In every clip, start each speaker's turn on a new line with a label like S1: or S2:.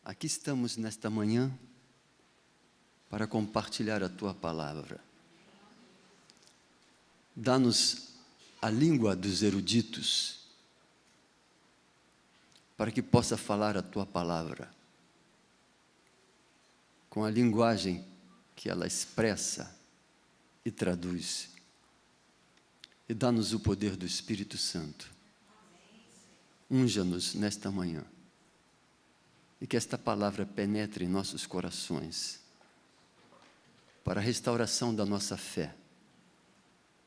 S1: aqui estamos nesta manhã para compartilhar a Tua palavra. Dá-nos a língua dos eruditos, para que possa falar a Tua palavra, com a linguagem que ela expressa e traduz. E dá-nos o poder do Espírito Santo. Unja-nos nesta manhã. E que esta palavra penetre em nossos corações, para a restauração da nossa fé,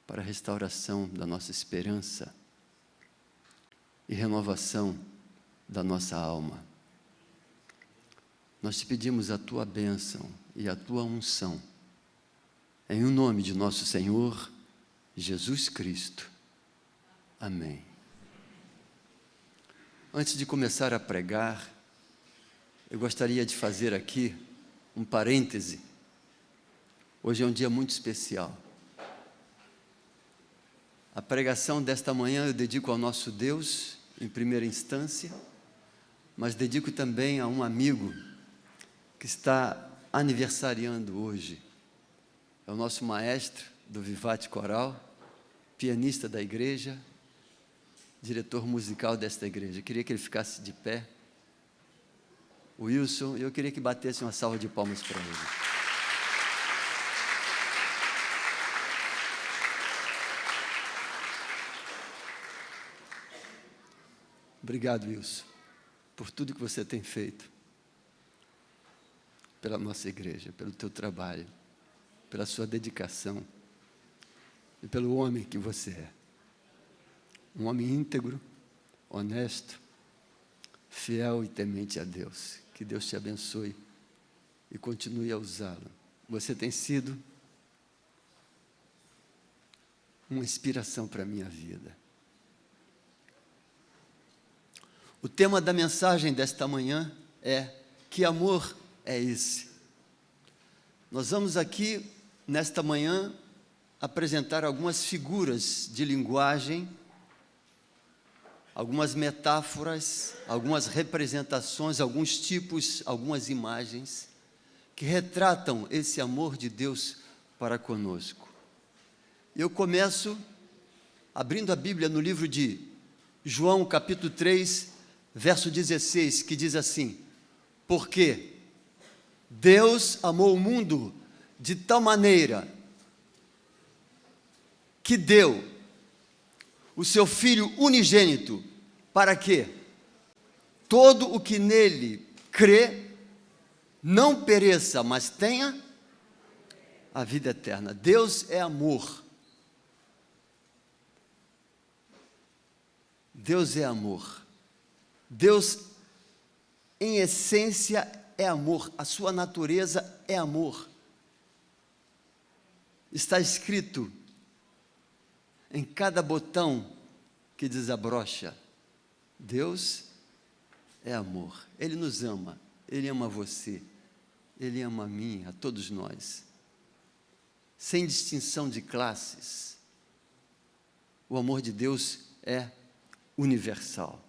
S1: para a restauração da nossa esperança e renovação da nossa alma. Nós te pedimos a Tua bênção e a Tua unção, em o nome de nosso Senhor Jesus Cristo. Amém. Antes de começar a pregar, eu gostaria de fazer aqui um parêntese. Hoje é um dia muito especial. A pregação desta manhã eu dedico ao nosso Deus, em primeira instância, mas dedico também a um amigo que está aniversariando hoje. É o nosso maestro do Vivate Coral, pianista da igreja, diretor musical desta igreja. Eu queria que ele ficasse de pé. O Wilson, eu queria que batesse uma salva de palmas para ele. Obrigado, Wilson, por tudo que você tem feito pela nossa igreja, pelo teu trabalho, pela sua dedicação e pelo homem que você é. Um homem íntegro, honesto, fiel e temente a Deus. Que Deus te abençoe e continue a usá-lo. Você tem sido uma inspiração para a minha vida. O tema da mensagem desta manhã é: que amor é esse? Nós vamos aqui, nesta manhã, apresentar algumas figuras de linguagem, algumas metáforas, algumas representações, alguns tipos, algumas imagens que retratam esse amor de Deus para conosco. Eu começo abrindo a Bíblia no livro de João, capítulo 3, verso 16, que diz assim: porque Deus amou o mundo de tal maneira que deu o seu Filho unigênito, para que todo o que nele crê não pereça, mas tenha a vida eterna. Deus é amor. Deus é amor. Deus, em essência, é amor. A sua natureza é amor. Está escrito em cada botão que desabrocha: Deus é amor. Ele nos ama. Ele ama você. Ele ama a mim, a todos nós. Sem distinção de classes. O amor de Deus é universal.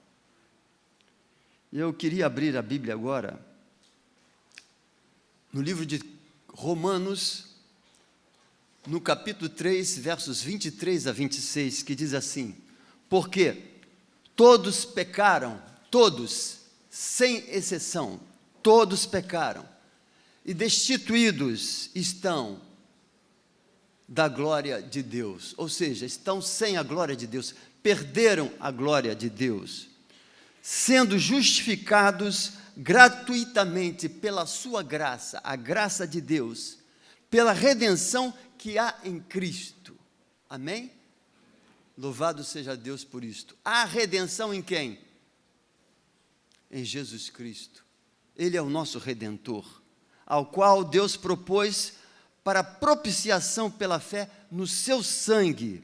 S1: Eu queria abrir a Bíblia agora no livro de Romanos, no capítulo 3, versos 23 a 26, que diz assim: porque todos pecaram, todos, sem exceção, todos pecaram, e destituídos estão da glória de Deus, ou seja, estão sem a glória de Deus, perderam a glória de Deus, sendo justificados gratuitamente pela sua graça, a graça de Deus, pela redenção que há em Cristo. Amém? Louvado seja Deus por isto. Há redenção em quem? Em Jesus Cristo. Ele é o nosso Redentor, ao qual Deus propôs para propiciação pela fé no seu sangue.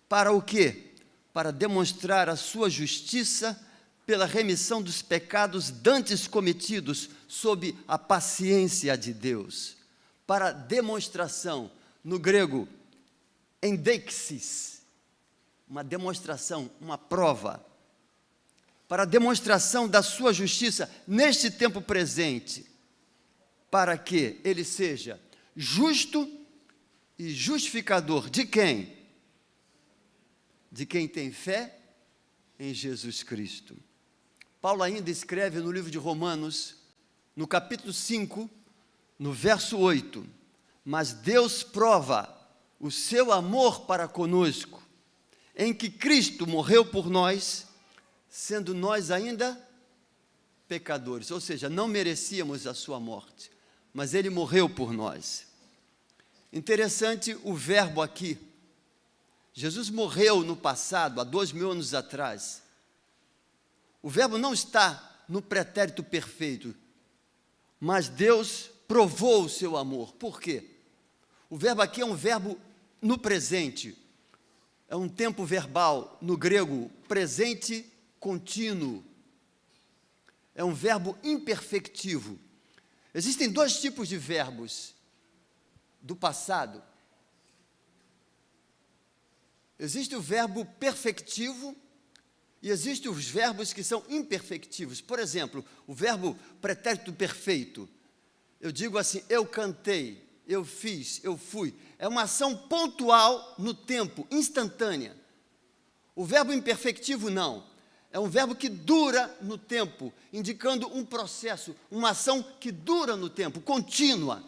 S1: Para o quê? Para demonstrar a sua justiça pela remissão dos pecados dantes cometidos sob a paciência de Deus. Para demonstração, no grego, endeixis, uma demonstração, uma prova, para a demonstração da sua justiça neste tempo presente, para que ele seja justo e justificador de quem? De quem tem fé em Jesus Cristo. Paulo ainda escreve no livro de Romanos, no capítulo 5, no verso 8, mas Deus prova o seu amor para conosco, em que Cristo morreu por nós, sendo nós ainda pecadores, ou seja, não merecíamos a sua morte, mas ele morreu por nós. Interessante o verbo aqui. Jesus morreu no passado, há 2000 anos atrás. O verbo não está no pretérito perfeito, mas Deus provou o seu amor. Por quê? O verbo aqui é um verbo no presente, é um tempo verbal, no grego, presente contínuo. É um verbo imperfectivo. Existem dois tipos de verbos do passado. Existe o verbo perfectivo e existem os verbos que são imperfectivos. Por exemplo, o verbo pretérito perfeito. Eu digo assim, eu cantei, eu fiz, eu fui. É uma ação pontual no tempo, instantânea. O verbo imperfectivo não. É um verbo que dura no tempo, indicando um processo, uma ação que dura no tempo, contínua.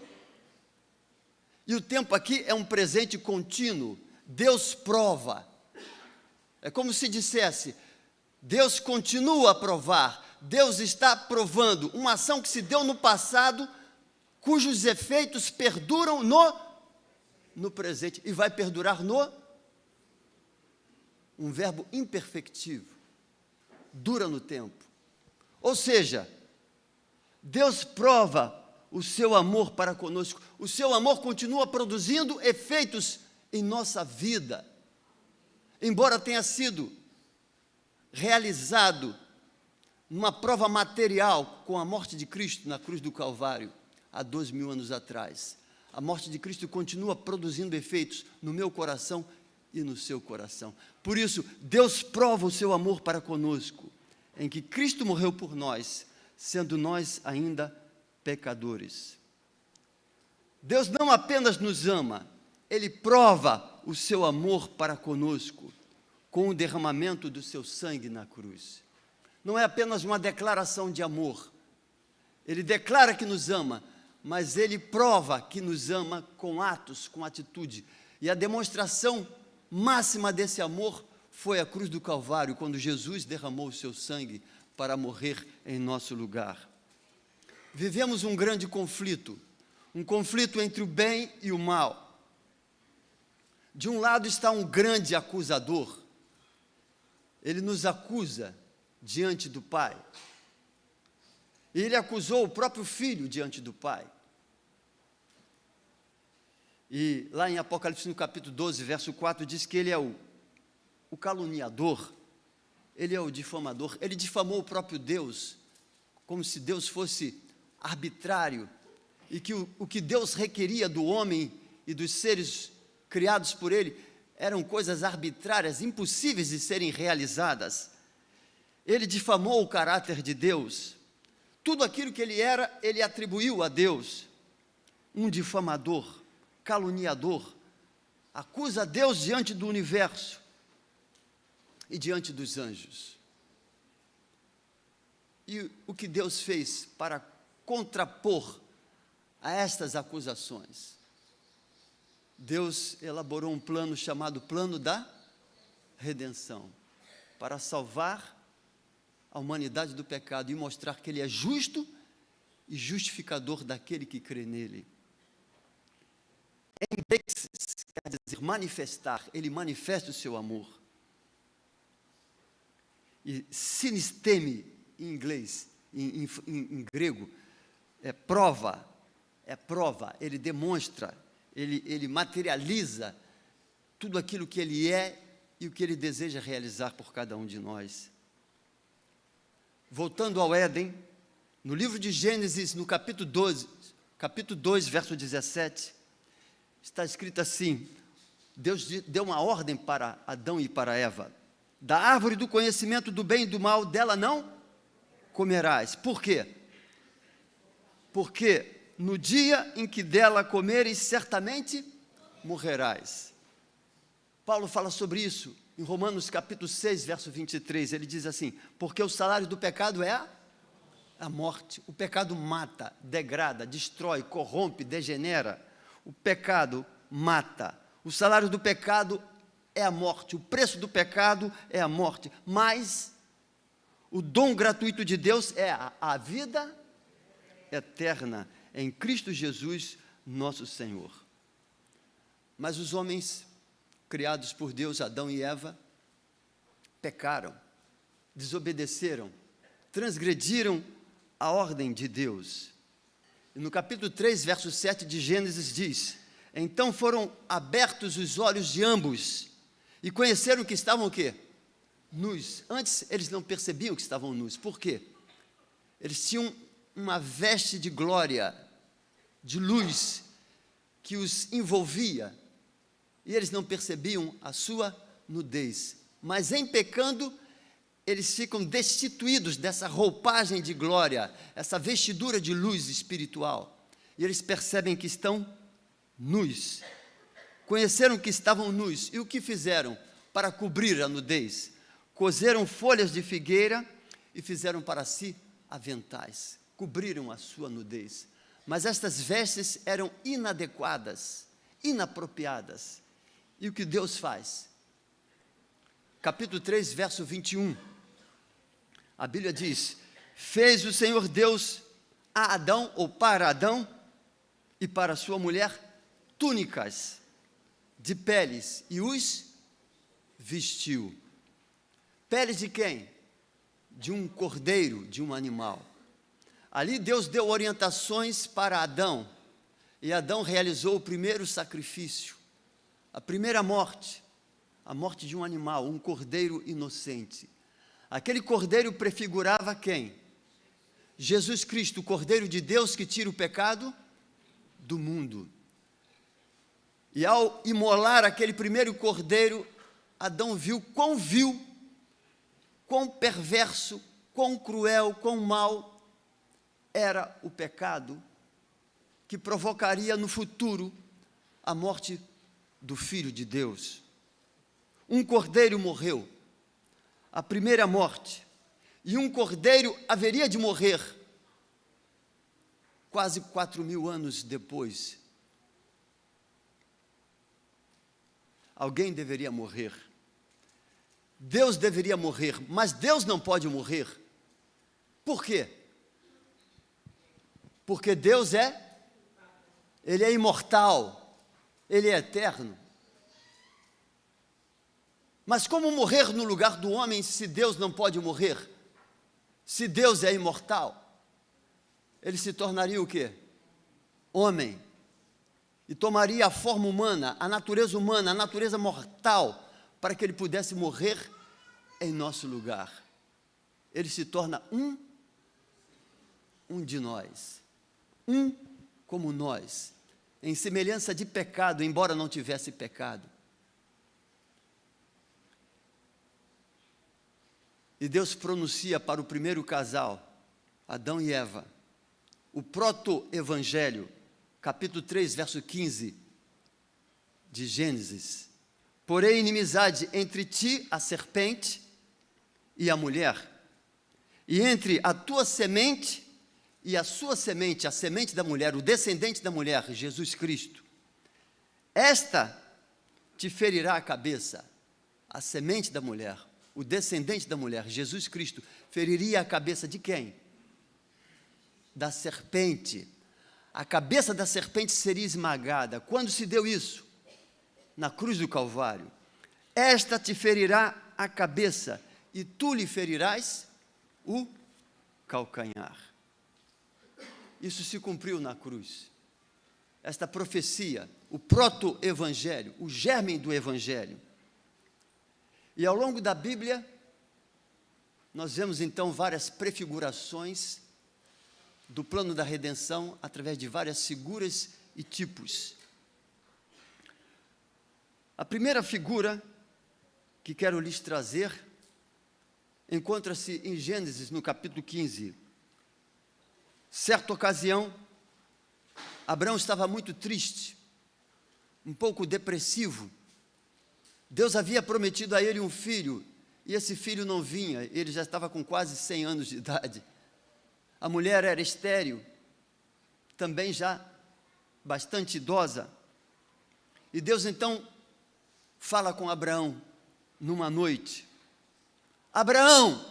S1: E o tempo aqui é um presente contínuo. Deus prova. É como se dissesse, Deus continua a provar. Deus está provando uma ação que se deu no passado, cujos efeitos perduram no presente e vai perdurar um verbo imperfectivo. Dura no tempo. Ou seja, Deus prova o seu amor para conosco. O seu amor continua produzindo efeitos em nossa vida. Embora tenha sido realizado numa prova material com a morte de Cristo na cruz do Calvário, há 2000 anos atrás. A morte de Cristo continua produzindo efeitos no meu coração e no seu coração. Por isso, Deus prova o seu amor para conosco, em que Cristo morreu por nós, sendo nós ainda pecadores. Deus não apenas nos ama, Ele prova o seu amor para conosco, com o derramamento do seu sangue na cruz. Não é apenas uma declaração de amor. Ele declara que nos ama, mas Ele prova que nos ama com atos, com atitude. E a demonstração máxima desse amor foi a cruz do Calvário, quando Jesus derramou o seu sangue para morrer em nosso lugar. Vivemos um grande conflito, um conflito entre o bem e o mal. De um lado está um grande acusador, ele nos acusa diante do Pai. E ele acusou o próprio Filho diante do Pai. E lá em Apocalipse, no capítulo 12, verso 4, diz que ele é o caluniador, ele é o difamador, ele difamou o próprio Deus, como se Deus fosse arbitrário, e que o que Deus requeria do homem e dos seres criados por ele, eram coisas arbitrárias, impossíveis de serem realizadas. Ele difamou o caráter de Deus, tudo aquilo que ele era, ele atribuiu a Deus. Um difamador, caluniador, acusa Deus diante do universo e diante dos anjos. E o que Deus fez para contrapor a estas acusações? Deus elaborou um plano chamado plano da redenção, para salvar a humanidade do pecado e mostrar que Ele é justo e justificador daquele que crê nele. Endexis quer dizer manifestar, Ele manifesta o seu amor. E sinisteme, em inglês, em grego, é prova, Ele demonstra, ele materializa tudo aquilo que Ele é e o que Ele deseja realizar por cada um de nós. Voltando ao Éden, no livro de Gênesis, no capítulo 2, verso 17, está escrito assim, Deus deu uma ordem para Adão e para Eva, da árvore do conhecimento do bem e do mal, dela não comerás. Por quê? Porque no dia em que dela comeres, certamente morrerás. Paulo fala sobre isso em Romanos capítulo 6, verso 23. Ele diz assim: porque o salário do pecado é a morte. O pecado mata, degrada, destrói, corrompe, degenera. O pecado mata. O salário do pecado é a morte. O preço do pecado é a morte. Mas o dom gratuito de Deus é a vida eterna em Cristo Jesus, nosso Senhor. Mas os homens criados por Deus, Adão e Eva, pecaram, desobedeceram, transgrediram a ordem de Deus. E no capítulo 3, verso 7 de Gênesis diz: então foram abertos os olhos de ambos e conheceram que estavam o quê? Nus. Antes eles não percebiam que estavam nus. Por quê? Eles tinham uma veste de glória, de luz, que os envolvia, e eles não percebiam a sua nudez. Mas em pecando, eles ficam destituídos dessa roupagem de glória, essa vestidura de luz espiritual, e eles percebem que estão nus. Conheceram que estavam nus, e o que fizeram para cobrir a nudez? Cozeram folhas de figueira e fizeram para si aventais, cobriram a sua nudez. Mas estas vestes eram inadequadas, inapropriadas. E o que Deus faz? Capítulo 3, verso 21. A Bíblia diz: fez o Senhor Deus a Adão, ou para Adão, e para sua mulher, túnicas de peles, e os vestiu. Peles de quem? De um cordeiro, de um animal. Ali Deus deu orientações para Adão, e Adão realizou o primeiro sacrifício, a primeira morte, a morte de um animal, um cordeiro inocente. Aquele cordeiro prefigurava quem? Jesus Cristo, o Cordeiro de Deus que tira o pecado do mundo. E ao imolar aquele primeiro cordeiro, Adão viu, quão perverso, quão cruel, quão mau era o pecado que provocaria no futuro a morte do Filho de Deus. Um cordeiro morreu, a primeira morte, e um cordeiro haveria de morrer quase 4.000 anos depois. Alguém deveria morrer. Deus deveria morrer, mas Deus não pode morrer. Por quê? Porque Deus Ele é imortal, Ele é eterno. Mas como morrer no lugar do homem se Deus não pode morrer? Se Deus é imortal, Ele se tornaria o quê? Homem. E tomaria a forma humana, a natureza mortal, para que Ele pudesse morrer em nosso lugar. Ele se torna um de nós, um como nós, em semelhança de pecado, embora não tivesse pecado. E Deus pronuncia para o primeiro casal, Adão e Eva, o proto-evangelho, capítulo 3, verso 15 de Gênesis: porém inimizade entre ti, a serpente, e a mulher, e entre a tua semente e a sua semente, a semente da mulher, o descendente da mulher, Jesus Cristo. Esta te ferirá a cabeça, a semente da mulher, o descendente da mulher, Jesus Cristo, feriria a cabeça de quem? Da serpente. A cabeça da serpente seria esmagada. Quando se deu isso? Na cruz do Calvário. Esta te ferirá a cabeça, e tu lhe ferirás o calcanhar. Isso se cumpriu na cruz. Esta profecia, o proto-evangelho, o germe do evangelho. E ao longo da Bíblia, nós vemos então várias prefigurações do plano da redenção através de várias figuras e tipos. A primeira figura que quero lhes trazer encontra-se em Gênesis, no capítulo 15. Certa ocasião, Abraão estava muito triste, um pouco depressivo. Deus havia prometido a ele um filho, e esse filho não vinha, ele já estava com quase 100 anos de idade. A mulher era estéril, também já bastante idosa. E Deus então fala com Abraão numa noite: Abraão,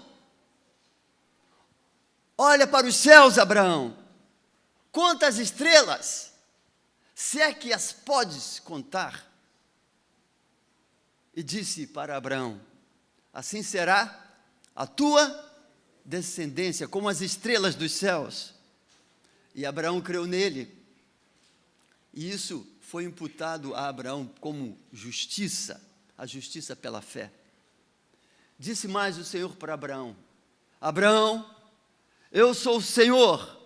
S1: olha para os céus, Abraão, conta as estrelas, se é que as podes contar. E disse para Abraão: assim será a tua descendência, como as estrelas dos céus. E Abraão creu nele, e isso foi imputado a Abraão como justiça, a justiça pela fé. Disse mais o Senhor para Abraão: Abraão, eu sou o Senhor,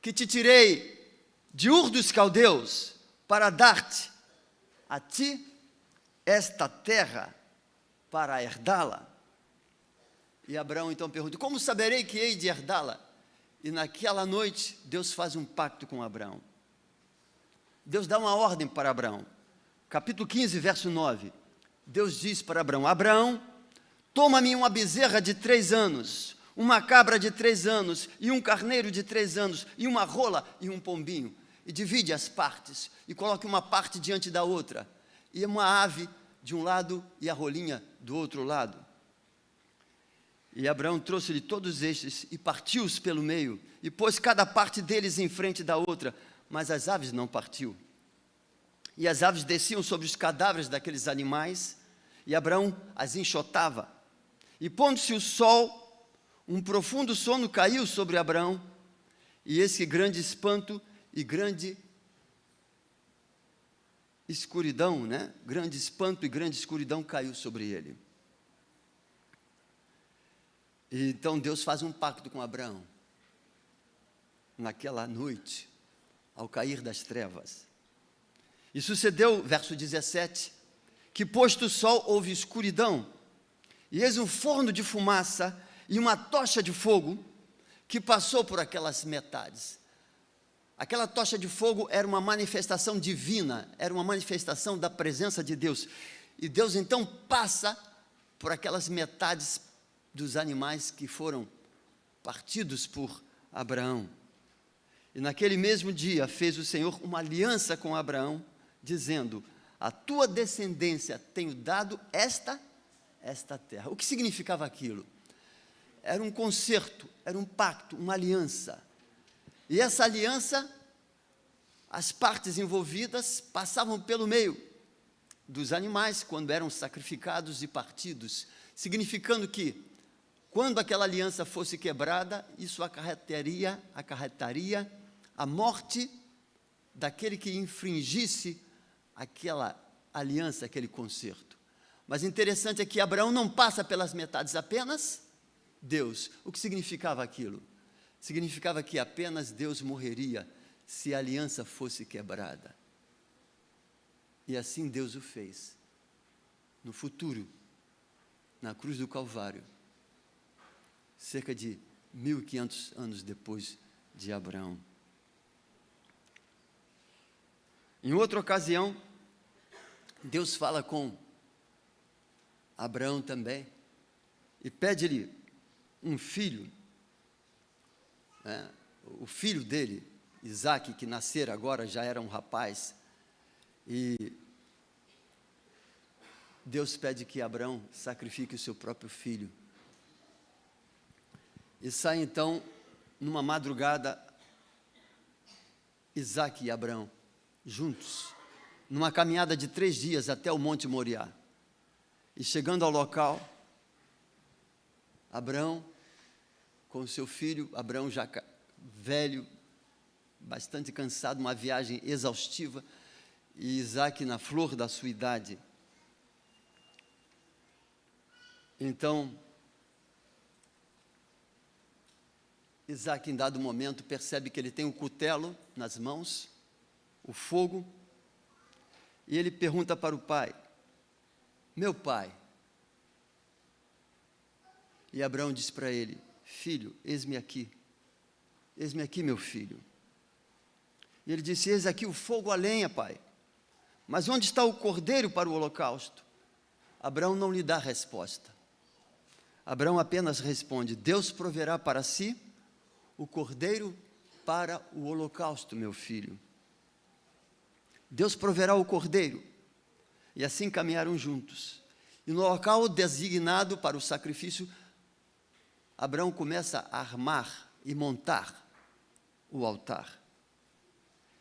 S1: que te tirei de Ur dos Caldeus, para dar-te a ti esta terra, para herdá-la. E Abraão então pergunta: como saberei que hei de herdá-la? E naquela noite, Deus faz um pacto com Abraão. Deus dá uma ordem para Abraão. Capítulo 15, verso 9. Deus diz para Abraão: Abraão, toma-me uma bezerra de 3 anos, uma cabra de 3 anos, e um carneiro de 3 anos, e uma rola e um pombinho, e divide as partes, e coloque uma parte diante da outra, e uma ave de um lado e a rolinha do outro lado. E Abraão trouxe-lhe todos estes e partiu-os pelo meio, e pôs cada parte deles em frente da outra, mas as aves não partiu. E as aves desciam sobre os cadáveres daqueles animais, e Abraão as enxotava. E pondo-se o sol, um profundo sono caiu sobre Abraão, e esse grande espanto e grande escuridão, grande espanto e grande escuridão caiu sobre ele. E então Deus faz um pacto com Abraão, naquela noite, ao cair das trevas. E sucedeu, verso 17, que posto o sol houve escuridão, e eis um forno de fumaça e uma tocha de fogo que passou por aquelas metades. Aquela tocha de fogo era uma manifestação divina, era uma manifestação da presença de Deus. E Deus então passa por aquelas metades dos animais que foram partidos por Abraão. E naquele mesmo dia fez o Senhor uma aliança com Abraão, dizendo: a tua descendência tenho dado esta terra. O que significava aquilo? Era um concerto, era um pacto, uma aliança. E essa aliança, as partes envolvidas passavam pelo meio dos animais quando eram sacrificados e partidos, significando que, quando aquela aliança fosse quebrada, isso acarretaria a morte daquele que infringisse aquela aliança, aquele concerto. Mas interessante é que Abraão não passa pelas metades, apenas Deus. O que significava aquilo? Significava que apenas Deus morreria se a aliança fosse quebrada. E assim Deus o fez. No futuro, na cruz do Calvário, cerca de 1500 anos depois de Abraão. Em outra ocasião, Deus fala com Abraão também e pede-lhe um filho, o filho dele, Isaque, que nascera agora, já era um rapaz, e Deus pede que Abraão sacrifique o seu próprio filho. E sai então, numa madrugada, Isaque e Abraão, juntos, numa caminhada de 3 dias até o Monte Moriá. E chegando ao local, Abraão, com o seu filho, Abraão já velho, bastante cansado, uma viagem exaustiva, e Isaque na flor da sua idade. Então, Isaque, em dado momento, percebe que ele tem um cutelo nas mãos, o fogo, e ele pergunta para o pai: meu pai, E Abraão disse para ele: filho, eis-me aqui, meu filho. E ele disse: eis aqui o fogo, a lenha, pai, mas onde está o cordeiro para o holocausto? Abraão não lhe dá resposta. Abraão apenas responde: Deus proverá para si o cordeiro para o holocausto, meu filho. Deus proverá o cordeiro. E assim caminharam juntos. E no local designado para o sacrifício, Abraão começa a armar e montar o altar.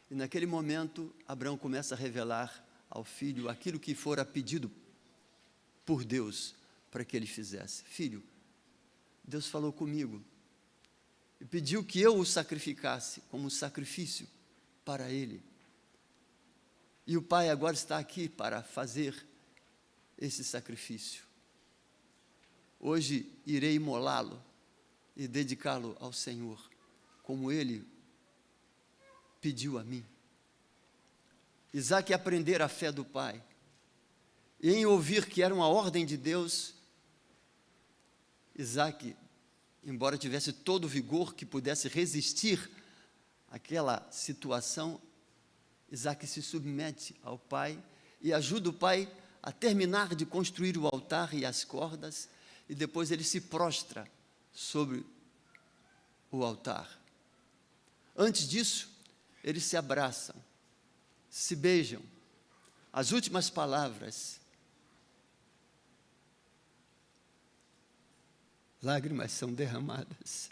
S1: E naquele momento, Abraão começa a revelar ao filho aquilo que fora pedido por Deus para que ele fizesse. Filho, Deus falou comigo e pediu que eu o sacrificasse como sacrifício para ele. E o pai agora está aqui para fazer esse sacrifício. Hoje irei imolá-lo e dedicá-lo ao Senhor, como ele pediu a mim. Isaque aprender a fé do pai, e em ouvir que era uma ordem de Deus, Isaque, embora tivesse todo o vigor que pudesse resistir àquela situação, Isaque se submete ao pai e ajuda o pai a terminar de construir o altar e as cordas, e depois ele se prostra sobre o altar. Antes disso, eles se abraçam, se beijam. As últimas palavras, lágrimas são derramadas,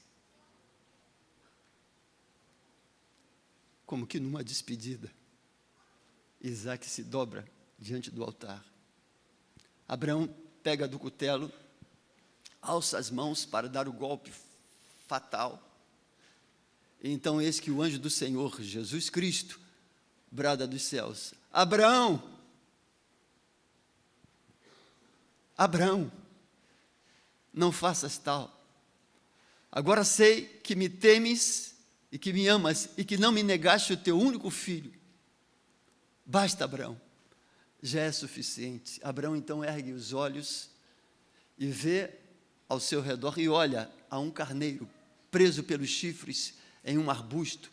S1: como que numa despedida. Isaque se dobra diante do altar. Abraão pega do cutelo, alça as mãos para dar o golpe fatal. E então eis que o anjo do Senhor, Jesus Cristo, brada dos céus: Abraão! Abraão, não faças tal. Agora sei que me temes e que me amas e que não me negaste o teu único filho. Basta, Abraão, já é suficiente. Abraão então ergue os olhos e vê ao seu redor e olha a um carneiro preso pelos chifres em um arbusto.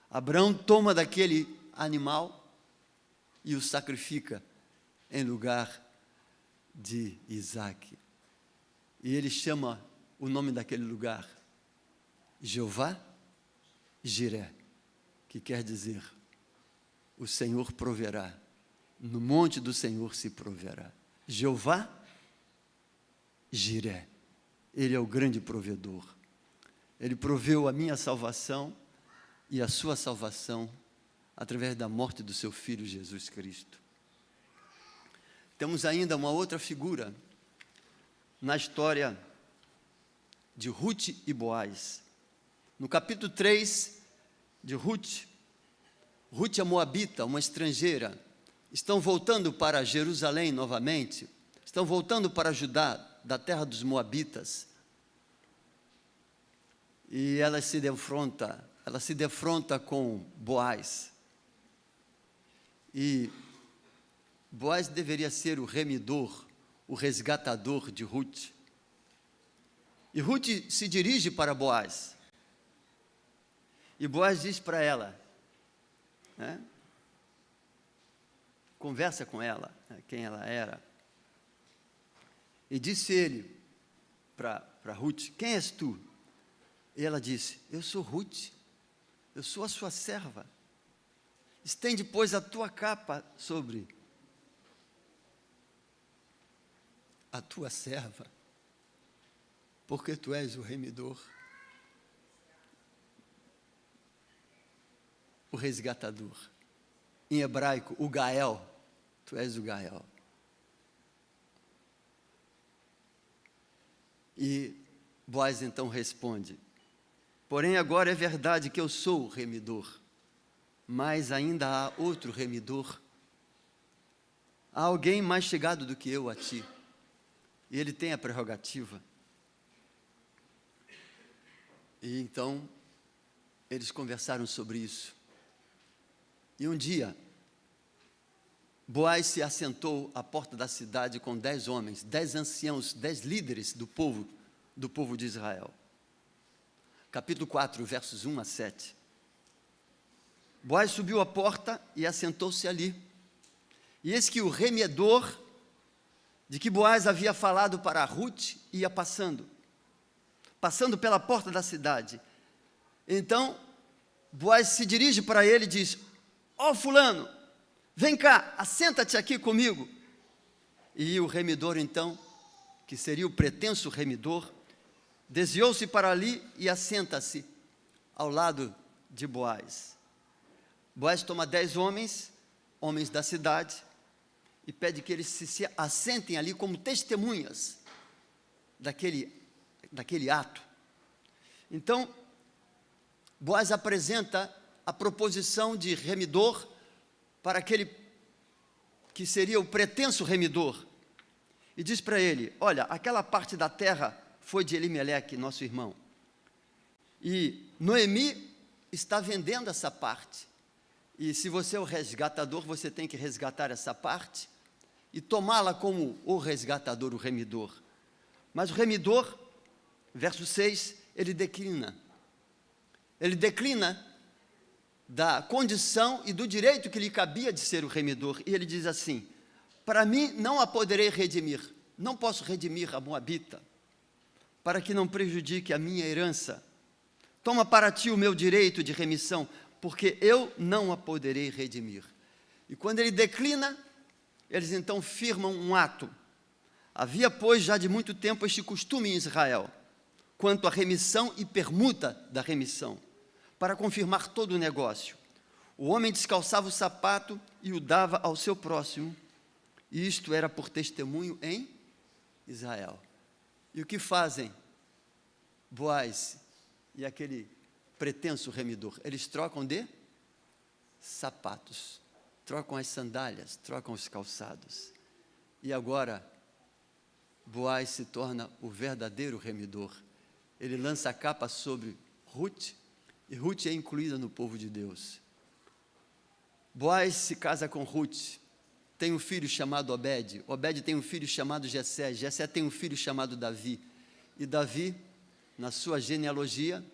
S1: Abraão toma daquele animal e o sacrifica em lugar de Isaque. E ele chama o nome daquele lugar Jeová Jiré, que quer dizer: o Senhor proverá, no monte do Senhor se proverá. Jeová Jiré, ele é o grande provedor. Ele proveu a minha salvação e a sua salvação através da morte do seu Filho Jesus Cristo. Temos ainda uma outra figura na história de Ruth e Boaz. No capítulo 3 de Ruth, Ruth, a moabita, uma estrangeira, estão voltando para Jerusalém novamente, estão voltando para Judá, da terra dos moabitas, e ela se defronta com Boaz. E Boaz deveria ser o remidor, o resgatador de Ruth. E Ruth se dirige para Boaz. E Boaz diz para ela, conversa com ela, quem ela era. E disse ele para Ruth: quem és tu? E ela disse: eu sou Ruth, eu sou a sua serva. Estende, pois, a tua capa sobre a tua serva, porque tu és o remidor, o resgatador. Em hebraico, o Gael, tu és o Gael. E Boaz então responde: porém agora é verdade que eu sou o remidor, mas ainda há outro remidor. Há alguém mais chegado do que eu a ti, e ele tem a prerrogativa. E então eles conversaram sobre isso. E um dia, Boaz se assentou à porta da cidade com 10 homens, 10 anciãos, 10 líderes do povo do povo de Israel. Capítulo 4, versos 1 a 7. Boaz subiu à porta e assentou-se ali. E eis que o remedor de que Boaz havia falado para Ruth ia passando pela porta da cidade. Então, Boaz se dirige para ele e diz: ó fulano, vem cá, assenta-te aqui comigo. E o remidor então, que seria o pretenso remidor, desviou-se para ali e assenta-se ao lado de Boaz. Boaz toma 10 homens da cidade, e pede que eles se assentem ali como testemunhas daquele ato. Então, Boaz apresenta a proposição de remidor para aquele que seria o pretenso remidor, e diz para ele: olha, aquela parte da terra foi de Elimeleque, nosso irmão, e Noemi está vendendo essa parte, e se você é o resgatador, você tem que resgatar essa parte e tomá-la como o resgatador, o remidor. Mas o remidor, verso 6, ele declina da condição e do direito que lhe cabia de ser o remidor, e ele diz assim: para mim não a poderei redimir, não posso redimir a Moabita, para que não prejudique a minha herança. Toma para ti o meu direito de remissão, porque eu não a poderei redimir. E quando ele declina, eles então firmam um ato. Havia, pois, já de muito tempo este costume em Israel, quanto à remissão e permuta da remissão, para confirmar todo o negócio. O homem descalçava o sapato e o dava ao seu próximo, e isto era por testemunho em Israel. E o que fazem Boaz e aquele pretenso remidor? Eles trocam de sapatos, trocam as sandálias, trocam os calçados. E agora, Boaz se torna o verdadeiro remidor. Ele lança a capa sobre Ruth, e Ruth é incluída no povo de Deus. Boaz se casa com Ruth, tem um filho chamado Obed, Obed tem um filho chamado Jessé, Jessé tem um filho chamado Davi, e Davi, na sua genealogia,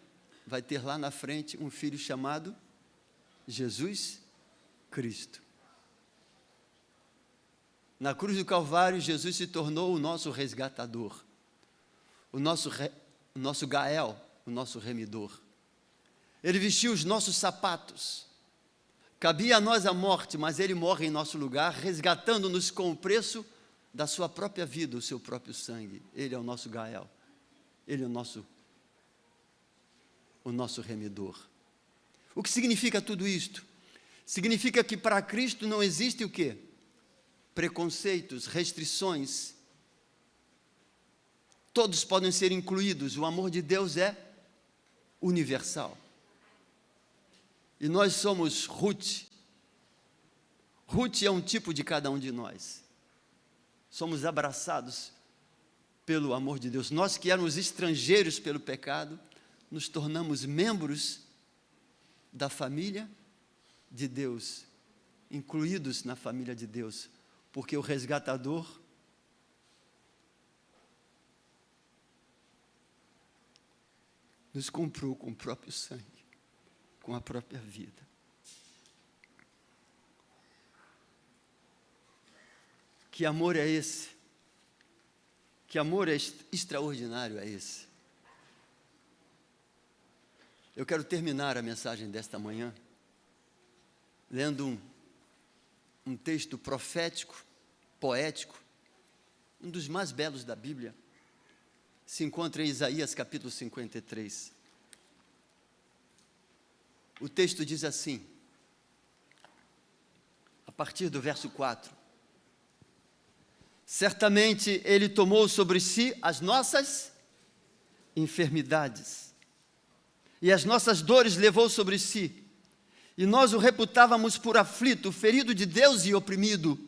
S1: vai ter lá na frente um filho chamado Jesus Cristo. Na cruz do Calvário, Jesus se tornou o nosso resgatador, o nosso Gael, o nosso remidor. Ele vestiu os nossos sapatos. Cabia a nós a morte, mas ele morre em nosso lugar, resgatando-nos com o preço da sua própria vida, o seu próprio sangue. Ele é o nosso Gael. Ele é o nosso remidor. O que significa tudo isto? Significa que para Cristo não existe o quê? Preconceitos, restrições. Todos podem ser incluídos. O amor de Deus é universal. E nós somos Ruth. Ruth é um tipo de cada um de nós. Somos abraçados pelo amor de Deus. Nós que éramos estrangeiros pelo pecado, nos tornamos membros da família de Deus, incluídos na família de Deus, porque o resgatador nos comprou com o próprio sangue, com a própria vida. Que amor é esse? Que amor extraordinário é esse? Eu quero terminar a mensagem desta manhã lendo um texto profético, poético, um dos mais belos da Bíblia. Se encontra em Isaías capítulo 53. O texto diz assim, a partir do verso 4: certamente ele tomou sobre si as nossas enfermidades, e as nossas dores levou sobre si, e nós o reputávamos por aflito, ferido de Deus e oprimido.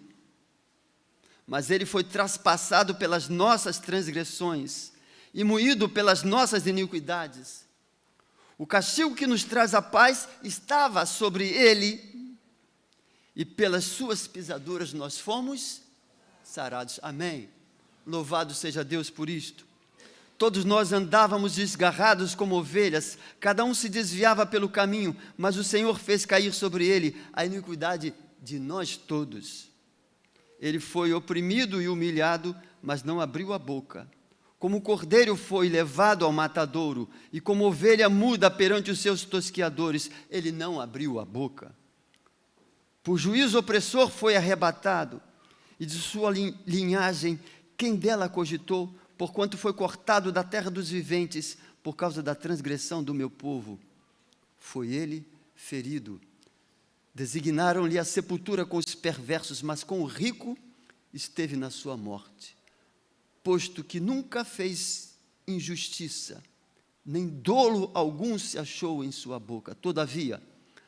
S1: Mas ele foi traspassado pelas nossas transgressões, e moído pelas nossas iniquidades. O castigo que nos traz a paz estava sobre ele, e pelas suas pisaduras nós fomos sarados. Amém. Louvado seja Deus por isto. Todos nós andávamos desgarrados como ovelhas, cada um se desviava pelo caminho, mas o Senhor fez cair sobre ele a iniquidade de nós todos. Ele foi oprimido e humilhado, mas não abriu a boca. Como cordeiro foi levado ao matadouro, e como ovelha muda perante os seus tosquiadores, ele não abriu a boca. Por juízo opressor foi arrebatado, e de sua linhagem, quem dela cogitou? Porquanto foi cortado da terra dos viventes, por causa da transgressão do meu povo. Foi ele ferido. Designaram-lhe a sepultura com os perversos, mas com o rico esteve na sua morte. Posto que nunca fez injustiça, nem dolo algum se achou em sua boca. Todavia,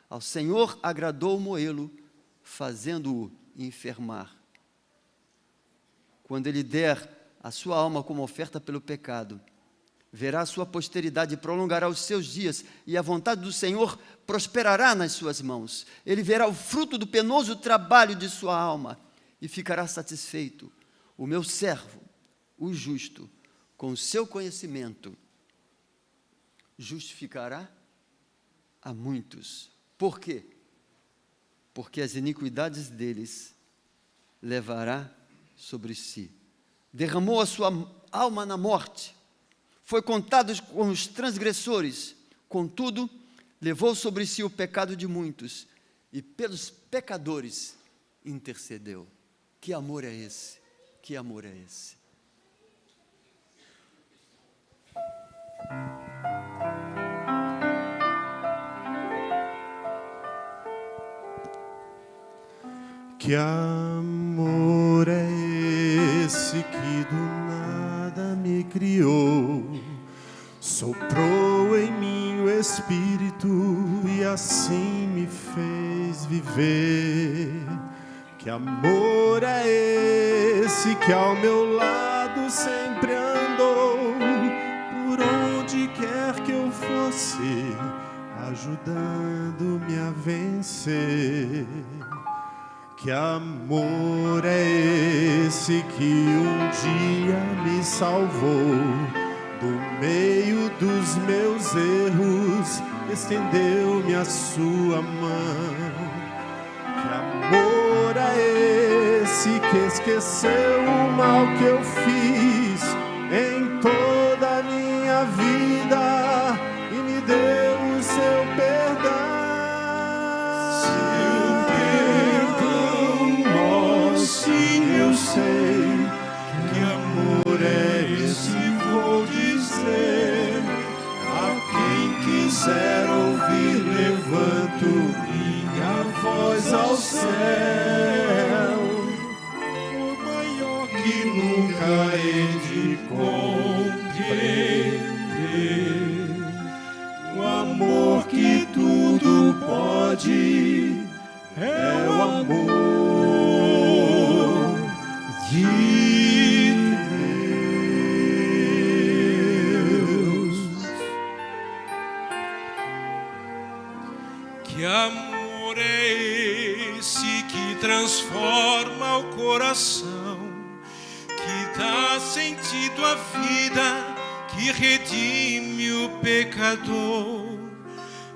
S1: ao Senhor agradou moê-lo, fazendo-o enfermar. Quando ele der a sua alma como oferta pelo pecado, verá a sua posteridade e prolongará os seus dias, e a vontade do Senhor prosperará nas suas mãos. Ele verá o fruto do penoso trabalho de sua alma, e ficará satisfeito. O meu servo, o justo, com o seu conhecimento, justificará a muitos. Por quê? Porque as iniquidades deles levará sobre si. Derramou a sua alma na morte, foi contado com os transgressores, contudo, levou sobre si o pecado de muitos, e pelos pecadores intercedeu. Que amor é esse? Que amor é esse?
S2: Que amor é esse que do nada me criou, soprou em mim o Espírito e assim me fez viver. Que amor é esse que ao meu lado sempre andou, por onde quer que eu fosse, ajudando-me a vencer. Que amor é esse que um dia me salvou do meio dos meus erros, estendeu-me a sua mão. Que amor é esse que esqueceu o mal que eu fiz em toda a minha vida e me deu o seu perdão. Sim, eu sei que amor é esse, vou dizer. A quem quiser ouvir, levanto minha voz ao céu. O maior que nunca hei de compreender. O amor que tudo pode é o amor de Deus.
S3: Que amor é esse que transforma o coração, que dá sentido à vida, que redime o pecador.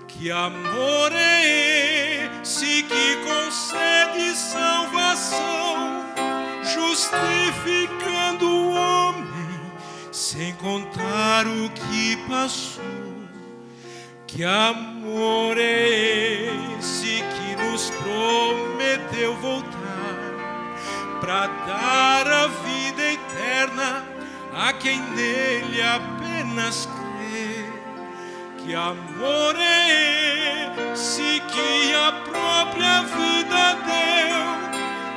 S3: Que amor é esse que concede salvação, justificando o homem sem contar o que passou. Que amor é esse que nos prometeu voltar para dar a vida eterna a quem nele apenas crê. Que amor é esse que a própria vida deu,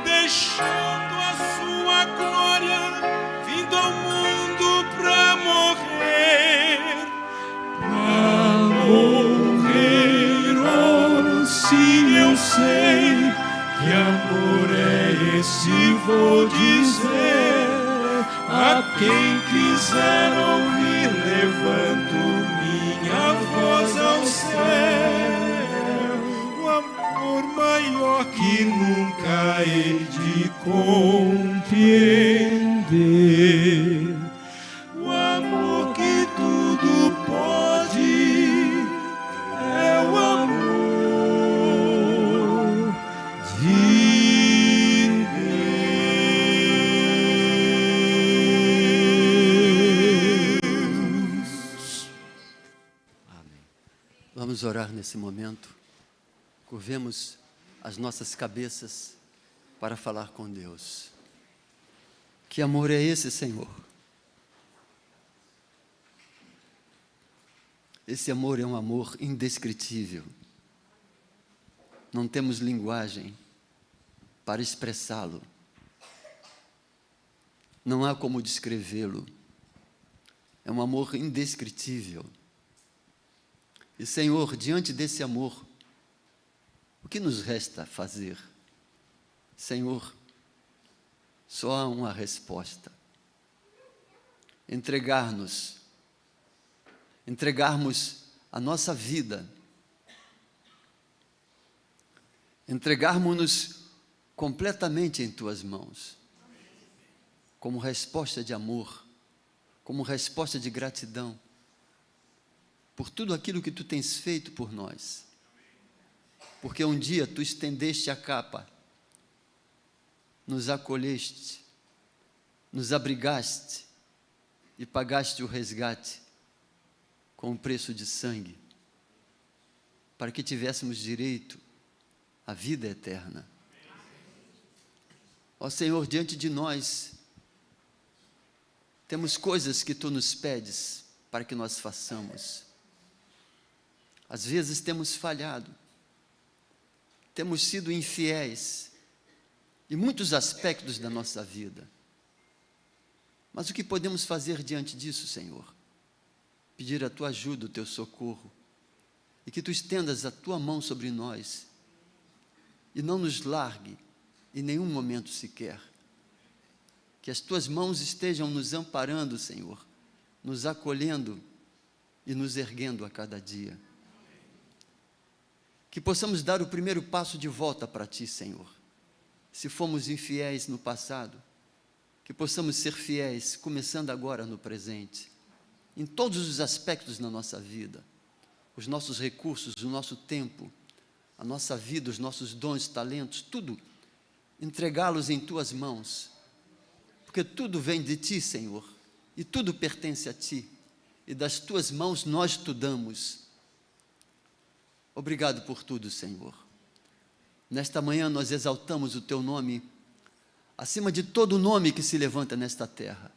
S3: deixando a sua glória, vindo ao mundo pra morrer. Pra morrer, oh, sim, eu sei que amor é esse, vou dizer. A quem quiser ouvir, levanto minha voz ao céu. O amor maior que nunca hei de compreender. O amor
S1: Vamos orar nesse momento. Curvemos as nossas cabeças para falar com Deus. Que amor é esse, Senhor? Esse amor é um amor indescritível. Não temos linguagem para expressá-lo. Não há como descrevê-lo. É um amor indescritível. E, Senhor, diante desse amor, o que nos resta fazer? Senhor, só há uma resposta: entregarmos a nossa vida, entregarmos-nos completamente em Tuas mãos, como resposta de amor, como resposta de gratidão, por tudo aquilo que Tu tens feito por nós. Porque um dia Tu estendeste a capa, nos acolheste, nos abrigaste e pagaste o resgate com o preço de sangue, para que tivéssemos direito à vida eterna. Ó Senhor, diante de nós, temos coisas que Tu nos pedes para que nós façamos. Às vezes temos falhado, temos sido infiéis em muitos aspectos da nossa vida. Mas o que podemos fazer diante disso, Senhor? Pedir a Tua ajuda, o Teu socorro, e que Tu estendas a Tua mão sobre nós, e não nos largue em nenhum momento sequer. Que as Tuas mãos estejam nos amparando, Senhor, nos acolhendo e nos erguendo a cada dia. Que possamos dar o primeiro passo de volta para Ti, Senhor. Se fomos infiéis no passado, que possamos ser fiéis, começando agora no presente, em todos os aspectos da nossa vida, os nossos recursos, o nosso tempo, a nossa vida, os nossos dons, talentos, tudo, entregá-los em Tuas mãos, porque tudo vem de Ti, Senhor, e tudo pertence a Ti, e das Tuas mãos nós te damos. Obrigado por tudo, Senhor. Nesta manhã nós exaltamos o Teu nome, acima de todo nome que se levanta nesta terra,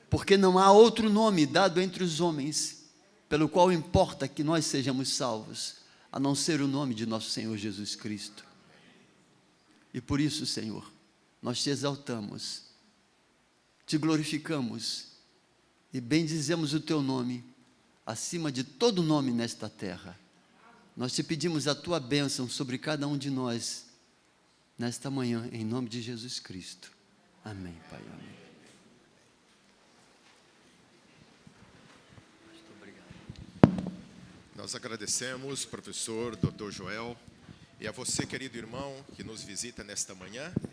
S1: porque não há outro nome dado entre os homens, pelo qual importa que nós sejamos salvos, a não ser o nome de nosso Senhor Jesus Cristo. E por isso, Senhor, nós Te exaltamos, Te glorificamos e bendizemos o Teu nome, acima de todo nome nesta terra. Nós Te pedimos a Tua bênção sobre cada um de nós, nesta manhã, em nome de Jesus Cristo. Amém, Pai. Amém. Muito obrigado.
S4: Nós agradecemos, professor Dr. Joel, e a você, querido irmão, que nos visita nesta manhã.